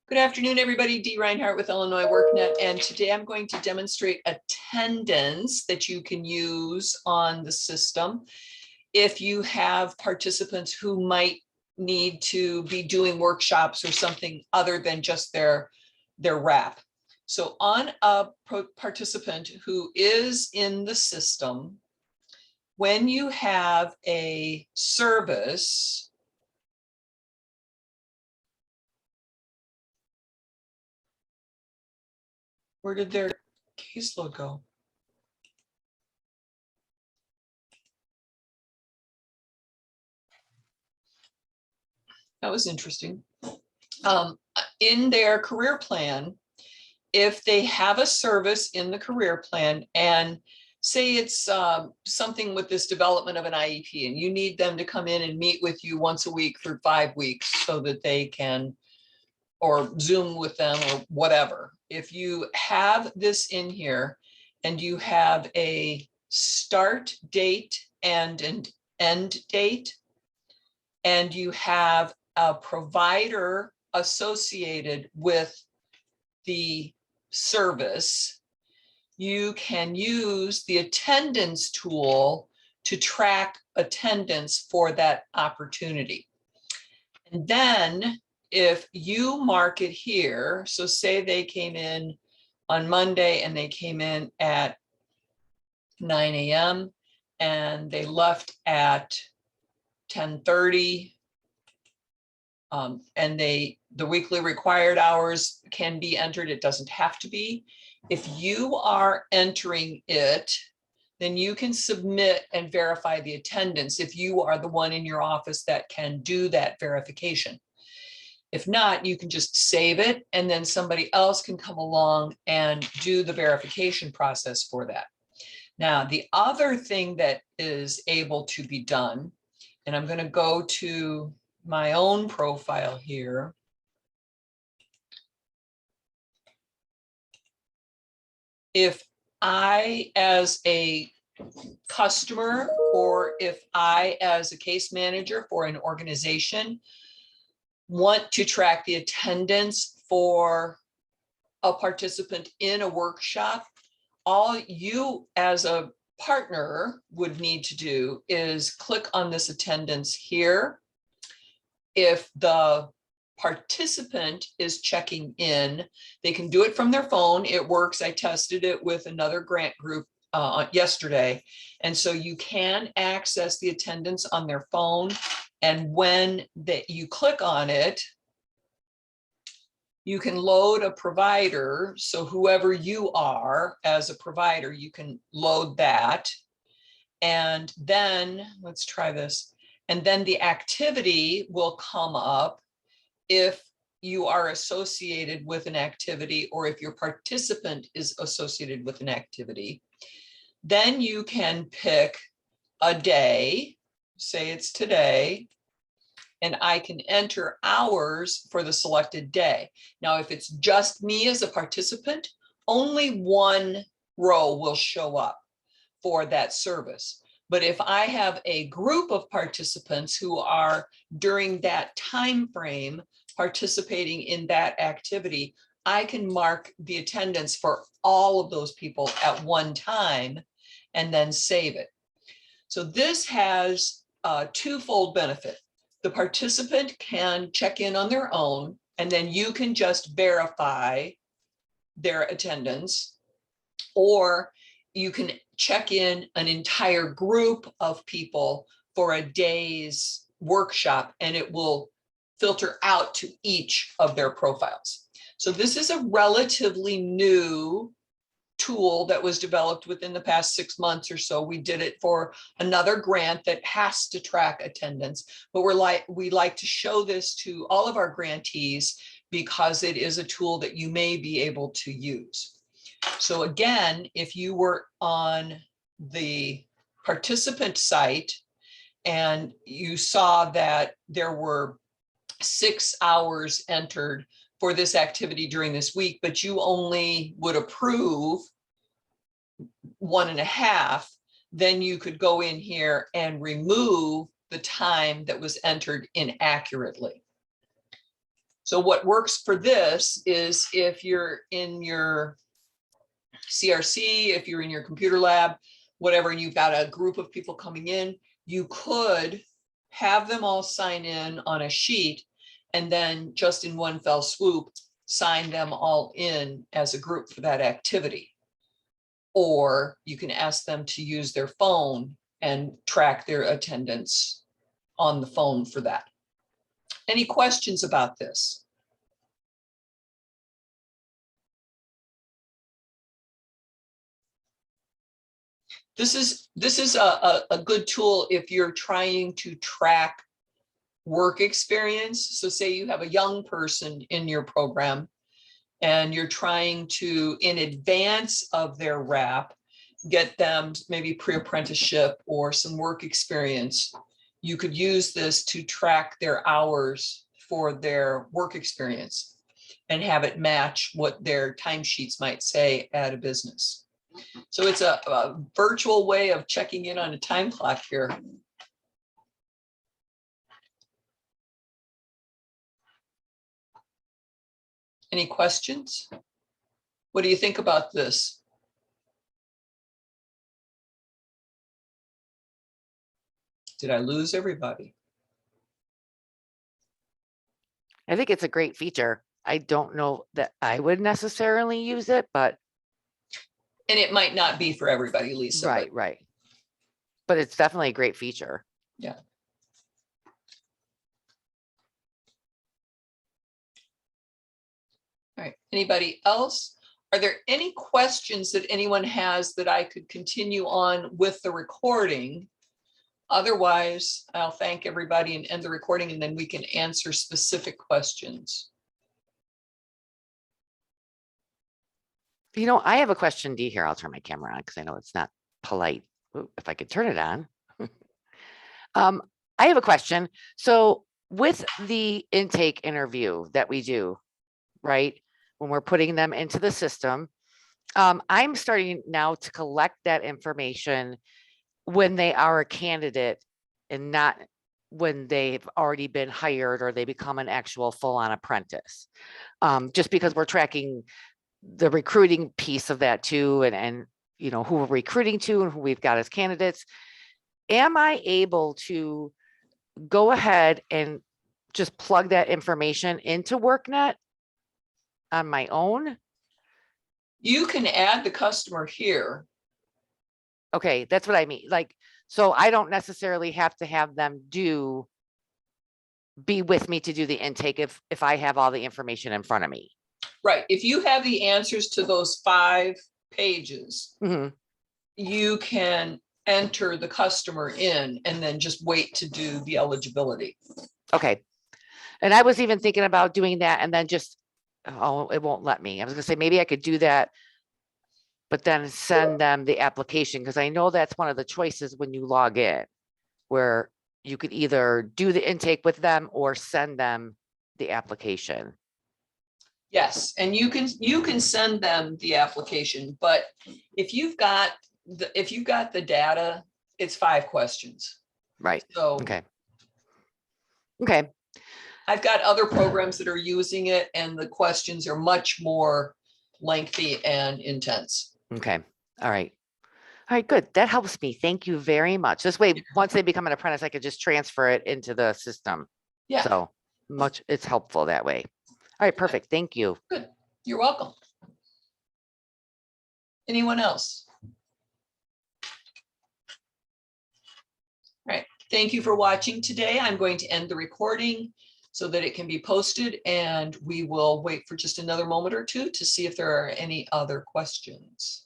Good afternoon, everybody. Dee Reinhardt with Illinois WorkNet, and today I'm going to demonstrate attendance that you can use on the system if you have participants who might need to be doing workshops or something other than just their wrap. So on a participant who is in the system, when you have a service, where did their caseload go? That was interesting. In their career plan, if they have a service in the career plan and say it's something with this development of an IEP and you need them to come in and meet with you once a week for 5 weeks so that they can, or Zoom with them or whatever. If you have this in here and you have a start date and an end date, and you have a provider associated with the service, you can use the attendance tool to track attendance for that opportunity. And then if you mark it here, so say they came in on Monday and they came in at 9 a.m. and they left at 10:30, and the weekly required hours can be entered. It doesn't have to be. If you are entering it, then you can submit and verify the attendance if you are the one in your office that can do that verification. If not, you can just save it and then somebody else can come along and do the verification process for that. Now, the other thing that is able to be done, and I'm going to go to my own profile here. If I, as a customer, or if I, as a case manager for an organization, want to track the attendance for a participant in a workshop, all you as a partner would need to do is click on this attendance here. If the participant is checking in, they can do it from their phone. It works. I tested it with another grant group yesterday. And so you can access the attendance on their phone. And when you click on it, you can load a provider. So whoever you are as a provider, you can load that. And then let's try this. And then the activity will come up if you are associated with an activity or if your participant is associated with an activity. Then you can pick a day, say it's today, and I can enter hours for the selected day. Now, if it's just me as a participant, only one row will show up for that service. But if I have a group of participants who are during that time frame participating in that activity, I can mark the attendance for all of those people at one time and then save it. So this has a twofold benefit. The participant can check in on their own, and then you can just verify their attendance, or you can check in an entire group of people for a day's workshop, and it will filter out to each of their profiles. So this is a relatively new tool that was developed within the past 6 months or so. We did it for another grant that has to track attendance, but we like to show this to all of our grantees because it is a tool that you may be able to use. So again, if you were on the participant site and you saw that there were 6 hours entered for this activity during this week, but you only would approve 1.5, then you could go in here and remove the time that was entered inaccurately. So what works for this is if you're in your CRC, if you're in your computer lab, whatever, and you've got a group of people coming in, you could have them all sign in on a sheet and then just in one fell swoop, sign them all in as a group for that activity. Or you can ask them to use their phone and track their attendance on the phone for that. Any questions about this? This is a good tool if you're trying to track work experience. So say you have a young person in your program and you're trying to, in advance of their wrap, get them maybe pre-apprenticeship or some work experience. You could use this to track their hours for their work experience and have it match what their timesheets might say at a business. So it's a virtual way of checking in on a time clock here. Any questions? What do you think about this? Did I lose everybody? I think it's a great feature. I don't know that I would necessarily use it, but. And it might not be for everybody, Lisa. Right, right. But it's definitely a great feature. Yeah. All right, anybody else? Are there any questions that anyone has that I could continue on with the recording? Otherwise, I'll thank everybody and end the recording, and then we can answer specific questions. You know, I have a question, Dee, here. I'll turn my camera on because I know it's not polite. Ooh, if I could turn it on. I have a question. So with the intake interview that we do, right, when we're putting them into the system, I'm starting now to collect that information when they are a candidate and not when they've already been hired or they become an actual full-on apprentice. Just because we're tracking the recruiting piece of that too, and you know, who we're recruiting to and who we've got as candidates. Am I able to go ahead and just plug that information into workNet on my own? You can add the customer here. Okay, that's what I mean. Like, so I don't necessarily have to have them be with me to do the intake if I have all the information in front of me. Right. If you have the answers to those 5 pages, you can enter the customer in and then just wait to do the eligibility. Okay. And I was even thinking about doing that and then just, oh, it won't let me. I was gonna say, maybe I could do that, but then send them the application, because I know that's one of the choices when you log in, where you could either do the intake with them or send them the application. Yes, and you can send them the application, but if you've got the data, it's 5 questions. Right. So okay. Okay. I've got other programs that are using it, and the questions are much more lengthy and intense. Okay. All right. All right, good. That helps me. Thank you very much. This way, once they become an apprentice, I could just transfer it into the system. Yeah. So it's helpful that way. All right, perfect. Thank you. Good. You're welcome. Anyone else? All right. Thank you for watching today. I'm going to end the recording so that it can be posted, and we will wait for just another moment or two to see if there are any other questions.